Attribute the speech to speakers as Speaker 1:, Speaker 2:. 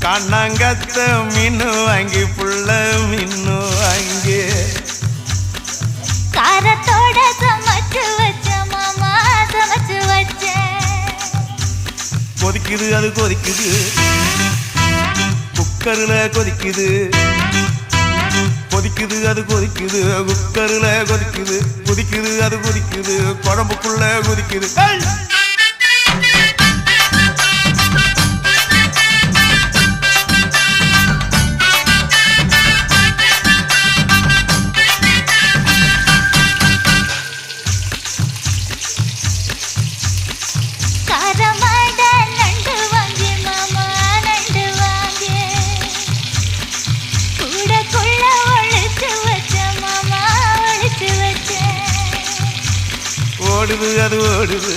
Speaker 1: கண்ணாங்கத்த மீனு வாங்கி புள்ள மீனு வாங்கி
Speaker 2: காரத்தோட சமைச்சு வச்ச மாமா சமைச்சு வச்ச
Speaker 1: கொதிக்குது அது கொதிக்குது குக்கர்ல கொதிக்குது கொதிக்குது அது கொதிக்குது குக்கர்ல கொதிக்குது கொதிக்குது அது கொதிக்குது குழம்புக்குள்ள கொதிக்குது ஓடுது அது ஓடுது